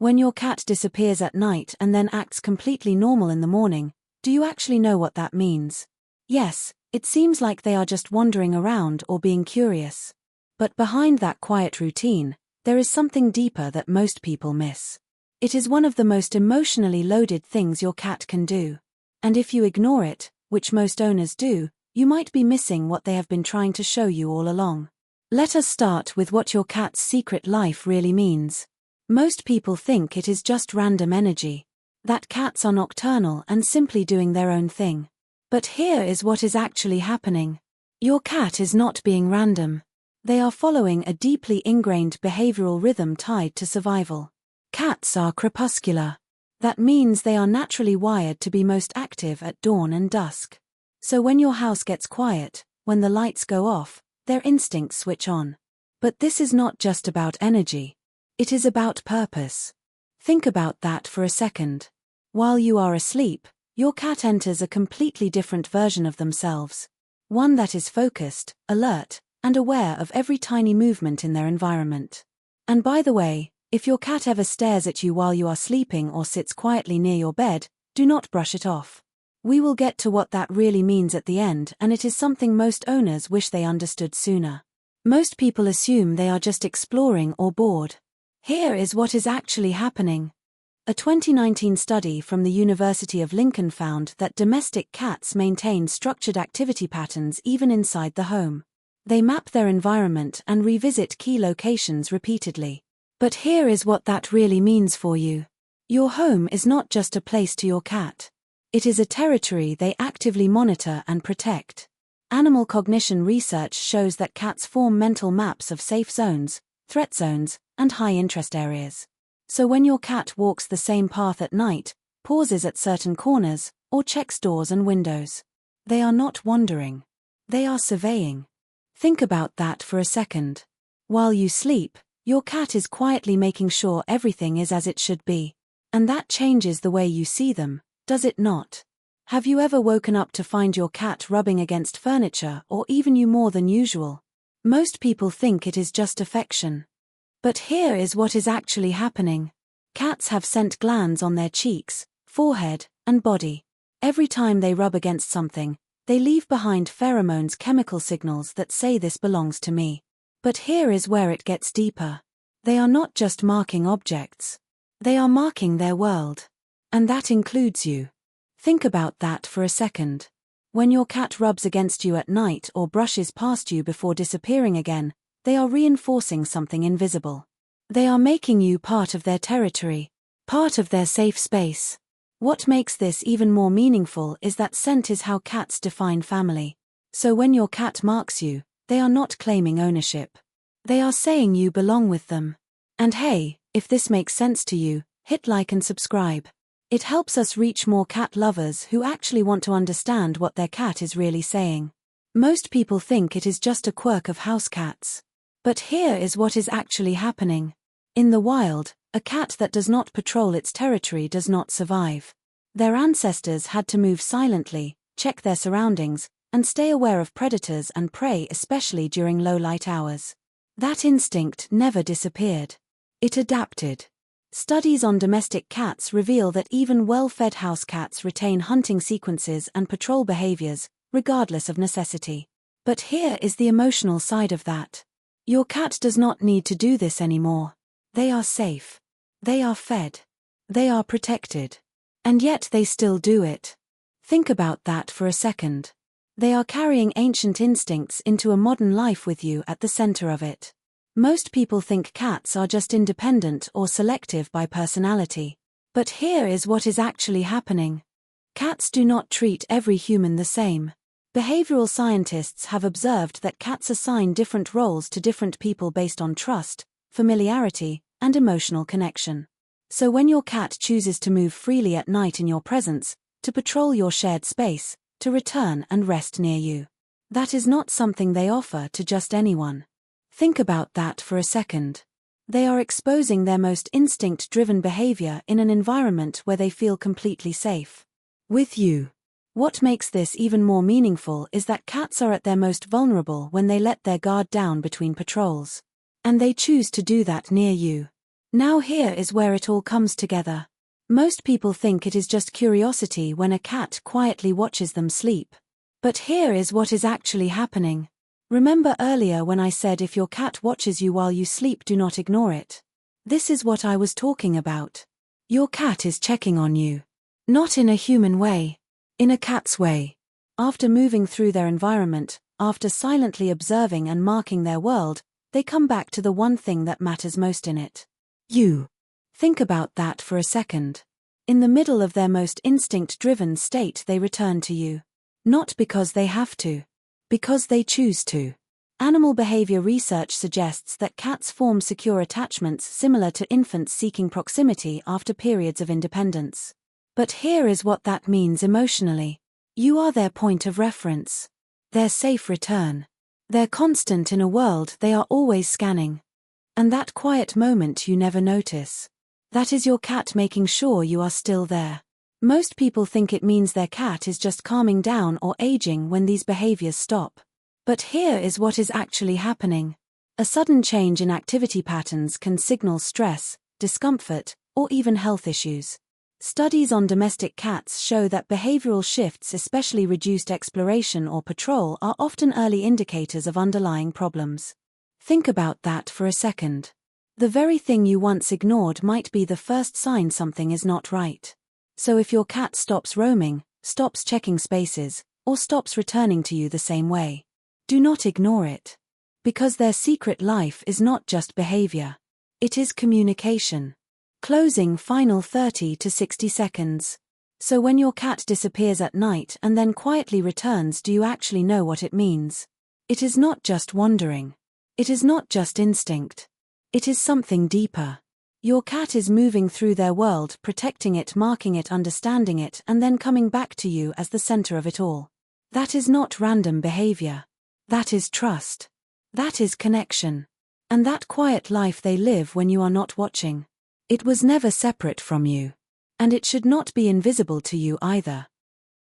When your cat disappears at night and then acts completely normal in the morning, do you actually know what that means? Yes, it seems like they are just wandering around or being curious. But behind that quiet routine, there is something deeper that most people miss. It is one of the most emotionally loaded things your cat can do. And if you ignore it, which most owners do, you might be missing what they have been trying to show you all along. Let us start with what your cat's secret life really means. Most people think it is just random energy, that cats are nocturnal and simply doing their own thing. But here is what is actually happening. Your cat is not being random. They are following a deeply ingrained behavioral rhythm tied to survival. Cats are crepuscular. That means they are naturally wired to be most active at dawn and dusk. So when your house gets quiet, when the lights go off, their instincts switch on. But this is not just about energy. It is about purpose. Think about that for a second. While you are asleep, your cat enters a completely different version of themselves. One that is focused, alert, and aware of every tiny movement in their environment. And by the way, if your cat ever stares at you while you are sleeping or sits quietly near your bed, do not brush it off. We will get to what that really means at the end, and it is something most owners wish they understood sooner. Most people assume they are just exploring or bored. Here is what is actually happening. A 2019 study from the University of Lincoln found that domestic cats maintain structured activity patterns even inside the home. They map their environment and revisit key locations repeatedly. But here is what that really means for you. Your home is not just a place to your cat. It is a territory they actively monitor and protect. Animal cognition research shows that cats form mental maps of safe zones, threat zones, and high-interest areas. So when your cat walks the same path at night, pauses at certain corners, or checks doors and windows, they are not wandering. They are surveying. Think about that for a second. While you sleep, your cat is quietly making sure everything is as it should be. And that changes the way you see them, does it not? Have you ever woken up to find your cat rubbing against furniture or even you more than usual? Most people think it is just affection. But here is what is actually happening. Cats have scent glands on their cheeks, forehead, and body. Every time they rub against something, they leave behind pheromones, chemical signals that say this belongs to me. But here is where it gets deeper. They are not just marking objects. They are marking their world. And that includes you. Think about that for a second. When your cat rubs against you at night or brushes past you before disappearing again, they are reinforcing something invisible. They are making you part of their territory, part of their safe space. What makes this even more meaningful is that scent is how cats define family. So when your cat marks you, they are not claiming ownership. They are saying you belong with them. And hey, if this makes sense to you, hit like and subscribe. It helps us reach more cat lovers who actually want to understand what their cat is really saying. Most people think it is just a quirk of house cats. But here is what is actually happening. In the wild, a cat that does not patrol its territory does not survive. Their ancestors had to move silently, check their surroundings, and stay aware of predators and prey, especially during low-light hours. That instinct never disappeared. It adapted. Studies on domestic cats reveal that even well-fed house cats retain hunting sequences and patrol behaviors, regardless of necessity. But here is the emotional side of that. Your cat does not need to do this anymore. They are safe. They are fed. They are protected. And yet they still do it. Think about that for a second. They are carrying ancient instincts into a modern life with you at the center of it. Most people think cats are just independent or selective by personality. But here is what is actually happening. Cats do not treat every human the same. Behavioral scientists have observed that cats assign different roles to different people based on trust, familiarity, and emotional connection. So when your cat chooses to move freely at night in your presence, to patrol your shared space, to return and rest near you, that is not something they offer to just anyone. Think about that for a second. They are exposing their most instinct-driven behavior in an environment where they feel completely safe. With you. What makes this even more meaningful is that cats are at their most vulnerable when they let their guard down between patrols. And they choose to do that near you. Now here is where it all comes together. Most people think it is just curiosity when a cat quietly watches them sleep. But here is what is actually happening. Remember earlier when I said if your cat watches you while you sleep, do not ignore it? This is what I was talking about. Your cat is checking on you. Not in a human way. In a cat's way. After moving through their environment, after silently observing and marking their world, they come back to the one thing that matters most in it. You. Think about that for a second. In the middle of their most instinct-driven state, they return to you. Not because they have to. Because they choose to. Animal behavior research suggests that cats form secure attachments similar to infants seeking proximity after periods of independence. But here is what that means emotionally. You are their point of reference. Their safe return. They're constant in a world they are always scanning. And that quiet moment you never notice. That is your cat making sure you are still there. Most people think it means their cat is just calming down or aging when these behaviors stop. But here is what is actually happening. A sudden change in activity patterns can signal stress, discomfort, or even health issues. Studies on domestic cats show that behavioral shifts, especially reduced exploration or patrol, are often early indicators of underlying problems. Think about that for a second. The very thing you once ignored might be the first sign something is not right. So if your cat stops roaming, stops checking spaces, or stops returning to you the same way, do not ignore it. Because their secret life is not just behavior. It is communication. Closing final 30 to 60 seconds. So when your cat disappears at night and then quietly returns, do you actually know what it means? It is not just wandering. It is not just instinct. It is something deeper. Your cat is moving through their world, protecting it, marking it, understanding it, and then coming back to you as the center of it all. That is not random behavior. That is trust. That is connection. And that quiet life they live when you are not watching. It was never separate from you. And it should not be invisible to you either.